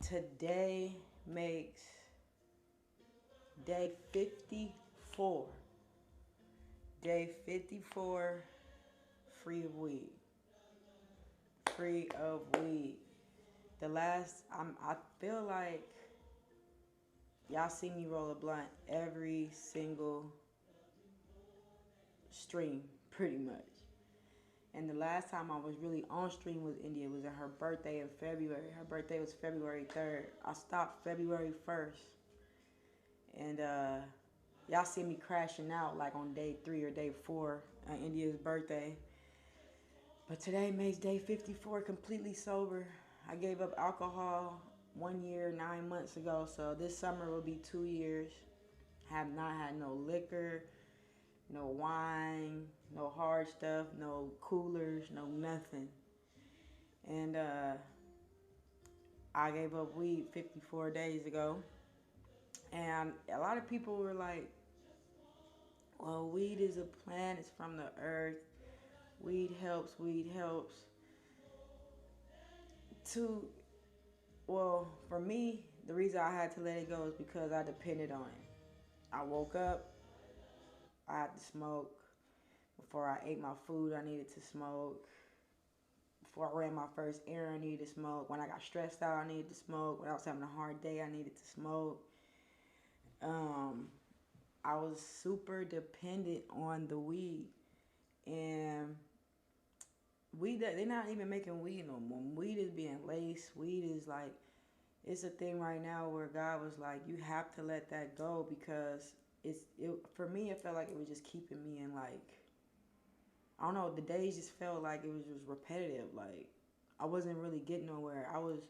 Today makes day 54. Day 54, free of weed. Free of weed. I feel like y'all see me roll a blunt every single stream, pretty much. And the last time I was really on stream with India was at her birthday in February. Her birthday was February 3rd. I stopped February 1st. And y'all see me crashing out like on day 3 or day 4 on India's birthday. But today makes day 54 completely sober. I gave up alcohol 1 year, 9 months ago. So this summer will be 2 years. Have not had no liquor, no wine, no hard stuff, no coolers, no nothing. And I gave up weed 54 days ago. And a lot of people were like, well, weed is a plant, it's from the earth. Weed helps, weed helps. To, well, for me, the reason I had to let it go is because I depended on it. I woke up, I had to smoke. Before I ate my food, I needed to smoke. Before I ran my first errand, I needed to smoke. When I got stressed out, I needed to smoke. When I was having a hard day, I needed to smoke. Um, I was super dependent on the weed. And weed, they're not even making weed no more. Weed is being laced. Weed is like, it's a thing right now where God was like, you have to let that go because for me, it felt like it was just keeping me in like, I don't know, the days just felt like it was just repetitive. Like, I wasn't really getting nowhere. I was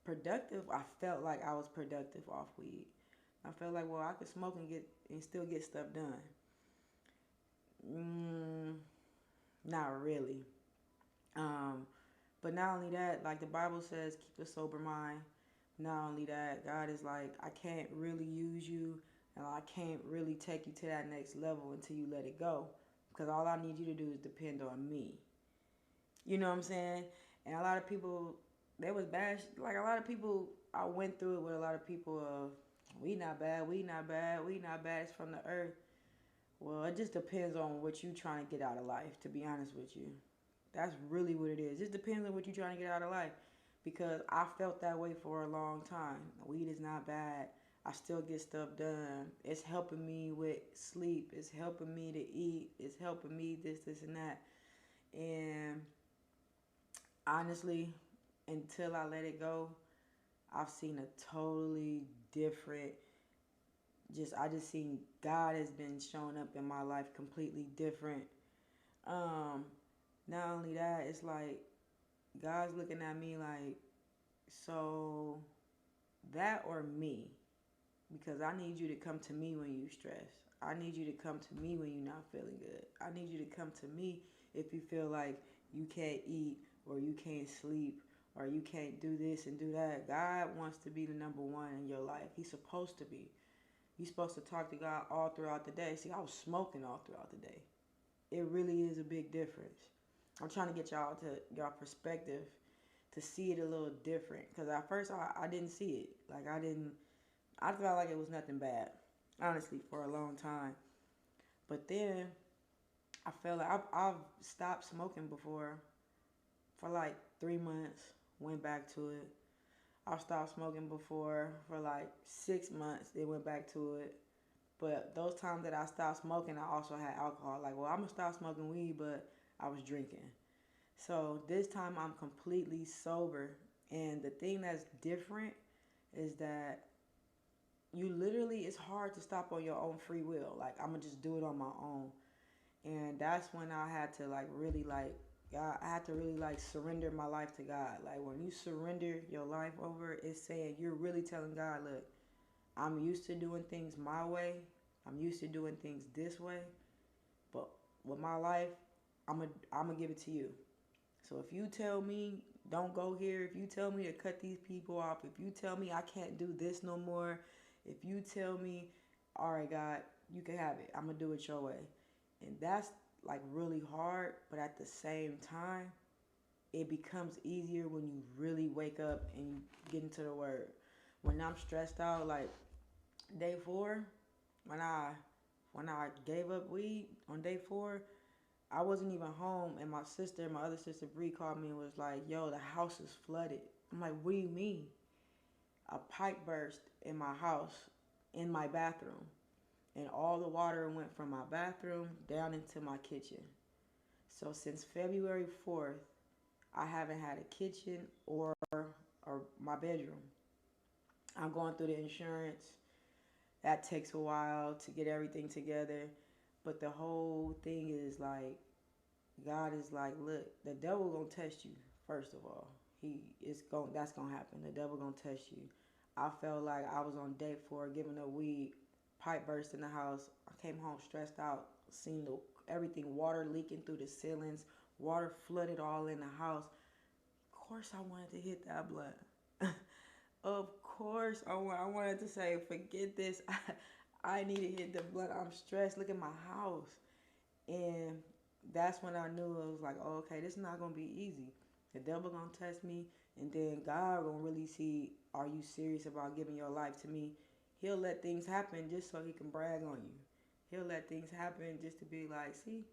productive. I felt like I was productive off weed. I felt like, well, I could smoke and still get stuff done. Not really. Um, but not only that, like the Bible says, keep a sober mind. Not only that, God is like, I can't really use you and I can't really take you to that next level until you let it go. Because all I need you to do is depend on me. You know what I'm saying? And a lot of people, they was bash. Like a lot of people, I went through it with a lot of people of, we not bad, we not bad, we not bad, it's from the earth. Well, it just depends on what you trying to get out of life, to be honest with you. That's really what it is. It just depends on what you're trying to get out of life. Because I felt that way for a long time. Weed is not bad. I still get stuff done. It's helping me with sleep. It's helping me to eat. It's helping me this, and that. And honestly, until I let it go, I've seen a totally different, I just seen God has been showing up in my life completely different. Um, Not only that, it's like God's looking at me like, so that or me? Because I need you to come to me when you stress. I need you to come to me when you're not feeling good. I need you to come to me if you feel like you can't eat or you can't sleep or you can't do this and do that. God wants to be the number one in your life. He's supposed to be. You're supposed to talk to God all throughout the day. See, I was smoking all throughout the day. It really is a big difference. I'm trying to get y'all perspective to see it a little different. Because at first I didn't see it. Like I felt like it was nothing bad. Honestly, for a long time. But then I felt like I've stopped smoking before for like 3 months. Went back to it. I've stopped smoking before for like 6 months. Then went back to it. But those times that I stopped smoking, I also had alcohol. Like, well, I'm going to stop smoking weed, but I was drinking. So this time I'm completely sober. And the thing that's different is that you literally, it's hard to stop on your own free will. Like, I'm going to just do it on my own. And that's when I had to, like, really, like, God, I had to really, like, surrender my life to God. Like, when you surrender your life over, it's saying you're really telling God, look, I'm used to doing things my way. I'm used to doing things this way. But with my life, I'm gonna give it to you. So if you tell me don't go here, if you tell me to cut these people off, if you tell me I can't do this no more, if you tell me, all right, God, you can have it. I'm gonna do it your way. And that's like really hard, but at the same time, it becomes easier when you really wake up and you get into the word. When I'm stressed out, like day 4, when I when I gave up weed on day 4, I wasn't even home, and my other sister Bree, called me and was like, "Yo, the house is flooded." I'm like, "What do you mean?" A pipe burst in my house, in my bathroom, and all the water went from my bathroom down into my kitchen. So since February 4th, I haven't had a kitchen or my bedroom. I'm going through the insurance. That takes a while to get everything together. But the whole thing is like, God is like, look, the devil gonna test you. First of all, that's gonna happen. The devil gonna test you. I felt like I was on day 4, giving up weed. Pipe burst in the house. I came home stressed out, seen everything, water leaking through the ceilings, water flooded all in the house. Of course, I wanted to hit that blunt. Of course, I wanted to say, forget this. I need to hit the blunt. I'm stressed. Look at my house. And that's when I knew, it was like, oh, okay, this is not gonna be easy. The devil gonna test me, and then God gonna really see, are you serious about giving your life to me? He'll let things happen just so he can brag on you. He'll let things happen just to be like, see,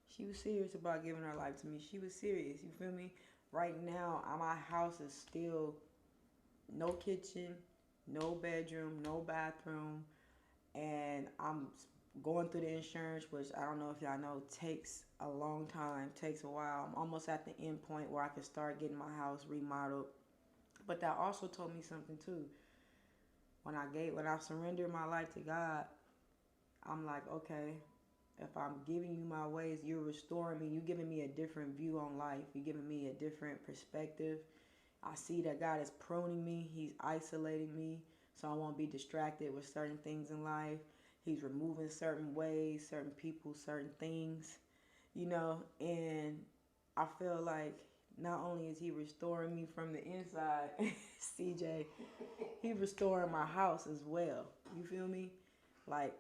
she was serious about giving her life to me. She was serious. You feel me? Right now, my house is still no kitchen, no bedroom, no bathroom, and I'm going through the insurance, which I don't know if y'all know, takes a long time, takes a while. I'm almost at the end point where I can start getting my house remodeled. But that also told me something too. When I surrendered my life to God, I'm like, okay, if I'm giving you my ways, you're restoring me. You're giving me a different view on life. You're giving me a different perspective. I see that God is pruning me. He's isolating me so I won't be distracted with certain things in life. He's removing certain ways, certain people, certain things, and I feel like not only is he restoring me from the inside, CJ, he restoring my house as well. You feel me? Like,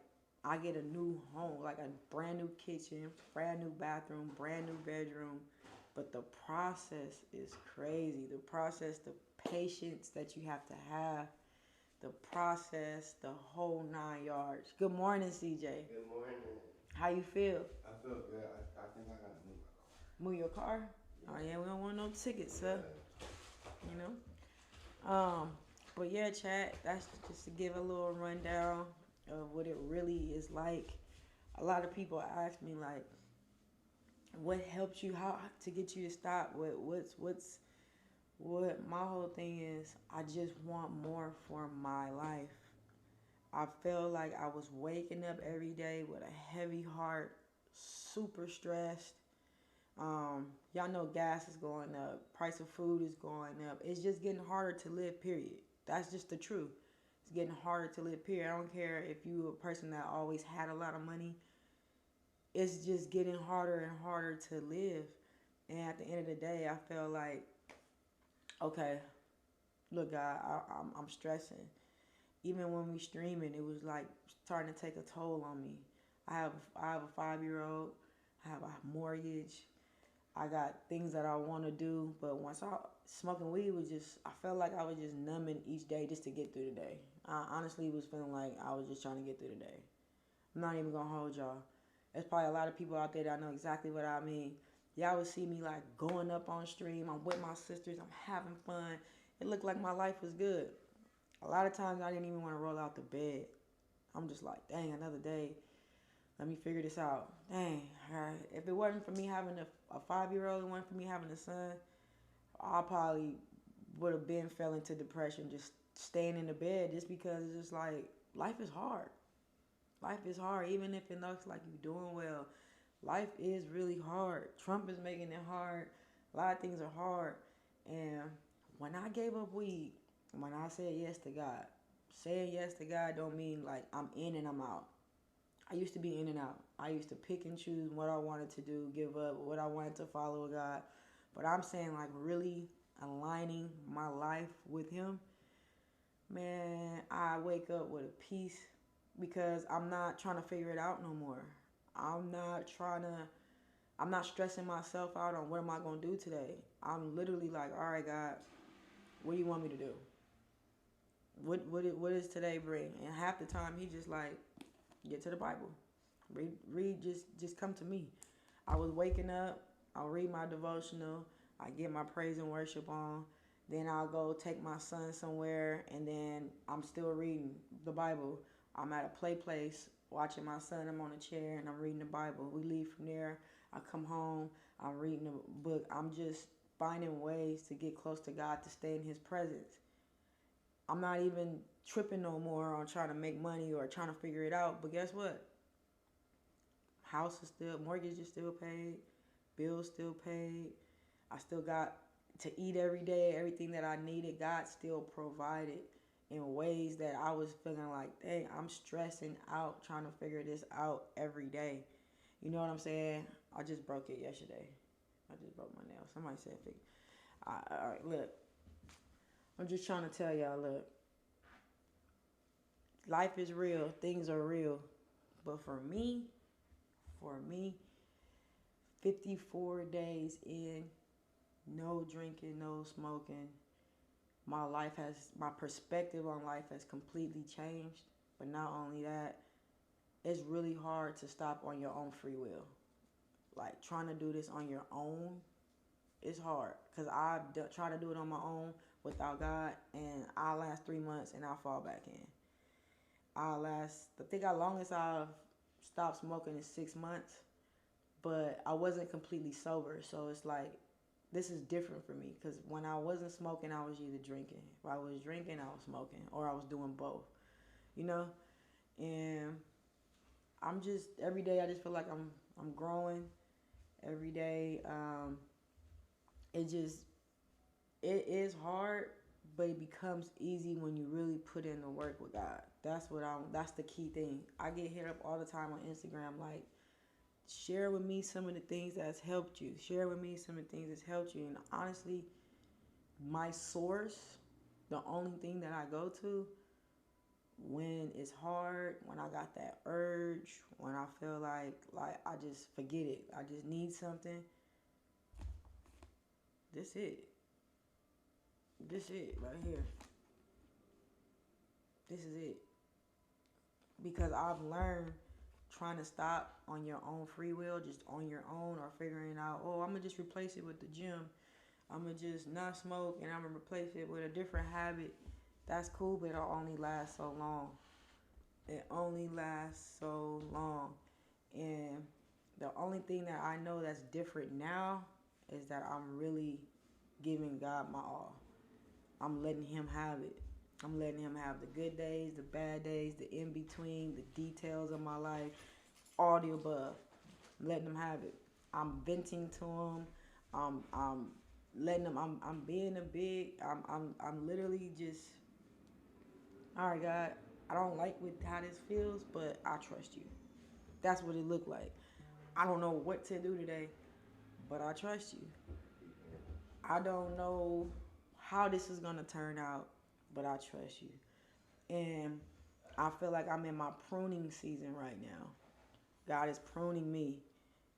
I get a new home, like a brand new kitchen, brand new bathroom, brand new bedroom. But the process is crazy. The process, the patience that you have to have, the process, the whole 9 yards. Good morning, CJ. Good morning. How you feel? I feel good. I think I gotta move my car. Move your car? Yeah. Oh yeah, we don't want no tickets, Yeah. sir. You know. But yeah, chat. That's just to give a little rundown of what it really is like. A lot of people ask me like, what helped you? How to get you to stop? What my whole thing is? I just want more for my life. I felt like I was waking up every day with a heavy heart, super stressed. Y'all know gas is going up, price of food is going up. It's just getting harder to live, period. That's just the truth. It's getting harder to live, period. I don't care if you a person that always had a lot of money. It's just getting harder and harder to live. And at the end of the day, I feel like, okay, look, God, I'm stressing. Even when we streaming, it was like starting to take a toll on me. I have a 5-year-old. I have a mortgage. I got things that I want to do, but once I smoking weed was just, I felt like I was just numbing each day just to get through the day. I honestly was feeling like I was just trying to get through the day. I'm not even gonna hold y'all. There's probably a lot of people out there that know exactly what I mean. Y'all would see me like going up on stream. I'm with my sisters. I'm having fun. It looked like my life was good. A lot of times I didn't even want to roll out the bed. I'm just like, dang, another day. Let me figure this out. Dang, if it wasn't for me having a 5-year-old, it wasn't for me having a son, I probably would have been fell into depression just staying in the bed just because it's just like life is hard. Life is hard, even if it looks like you're doing well. Life is really hard. Trump is making it hard. A lot of things are hard. And when I gave up weed, when I said yes to God, saying yes to God don't mean like I'm in and I'm out. I used to be in and out. I used to pick and choose what I wanted to do, give up, what I wanted to follow God. But I'm saying like really aligning my life with Him, man, I wake up with a peace because I'm not trying to figure it out no more. I'm not trying to, I'm not stressing myself out on what am I going to do today. I'm literally like, all right, God, what do you want me to do? What does today bring? And half the time he just like, get to the Bible, read, just come to me. I was waking up, I'll read my devotional, I get my praise and worship on, then I'll go take my son somewhere, and then I'm still reading the Bible. I'm at a place watching my son. I'm on a chair and I'm reading the Bible. We leave from there. I come home. I'm reading a book. I'm just finding ways to get close to God, to stay in His presence. I'm not even tripping no more on trying to make money or trying to figure it out. But guess what? Mortgage is still paid, bills still paid. I still got to eat every day. Everything that I needed, God still provided in ways that I was feeling like, dang, I'm stressing out trying to figure this out every day. You know what I'm saying? I just broke it yesterday. I just broke my nail. Somebody said, all right, look. I'm just trying to tell y'all, look. Life is real. Things are real. But for me, 54 days in, no drinking, no smoking, my perspective on life has completely changed. But not only that, it's really hard to stop on your own free will. Like, trying to do this on your own, it's hard. Because I try to do it on my own without God, and I'll last 3 months and I'll fall back in. I think the longest I've stopped smoking is 6 months, but I wasn't completely sober. So it's like, this is different for me, because when I wasn't smoking, I was either drinking. If I was drinking, I was smoking, or I was doing both, you know? And I'm just, every day I just feel like I'm growing every day. It is hard, but it becomes easy when you really put in the work with God. That's the key thing. I get hit up all the time on Instagram, like, share with me some of the things that's helped you. Share with me some of the things that's helped you. And honestly, my source, the only thing that I go to when it's hard, when I got that urge, when I feel like I just forget it, I just need something, this it right here. This is it. Because I've learned, trying to stop on your own free will, just on your own, or figuring out, oh, I'm going to just replace it with the gym. I'm going to just not smoke and I'm going to replace it with a different habit. That's cool, but it'll only last so long. It only lasts so long. And the only thing that I know that's different now is that I'm really giving God my all. I'm letting Him have it. I'm letting Him have the good days, the bad days, the in-between, the details of my life, all the above. I'm letting Him have it. I'm venting to Him. I'm letting Him, I'm being I'm literally just, all right, God, I don't like how this feels, but I trust you. That's what it looked like. I don't know what to do today, but I trust you. I don't know how this is going to turn out, but I trust you. And I feel like I'm in my pruning season right now. God is pruning me.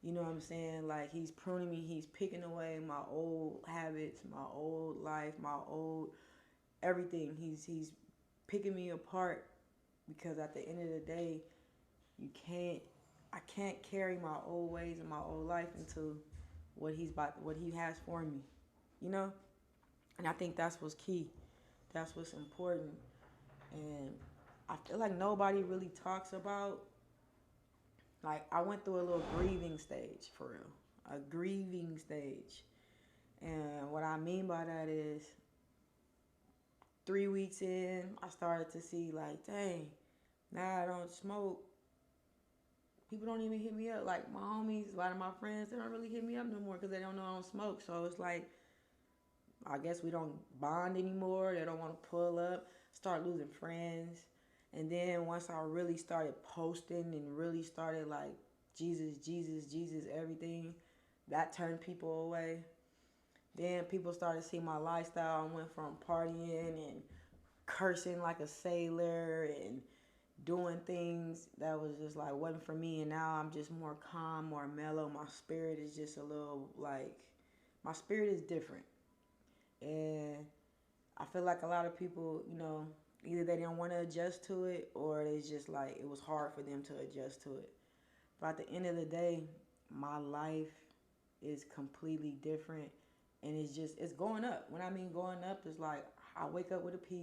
You know what I'm saying? Like, He's pruning me. He's picking away my old habits, my old life, my old everything. He's picking me apart, because at the end of the day, I can't carry my old ways and my old life into what He has for me. You know? And I think that's what's key. That's what's important. And I feel like nobody really talks about, like, I went through a little grieving stage, for real. A grieving stage. And what I mean by that is, 3 weeks in, I started to see, like, dang, now I don't smoke. People don't even hit me up. Like, my homies, a lot of my friends, they don't really hit me up no more because they don't know I don't smoke. So it's like, I guess we don't bond anymore. They don't want to pull up. Start losing friends. And then once I really started posting and really started, like, Jesus, Jesus, Jesus, everything, that turned people away. Then people started to see my lifestyle. I went from partying and cursing like a sailor and doing things that was just like wasn't for me. And now I'm just more calm, more mellow. My spirit is just a little, like, my spirit is different. And I feel like a lot of people, you know, Either they didn't want to adjust to it, or it's just like it was hard for them to adjust to it. But at the end of the day, my life is completely different, and it's going up. When I mean going up, it's like I wake up with a peace.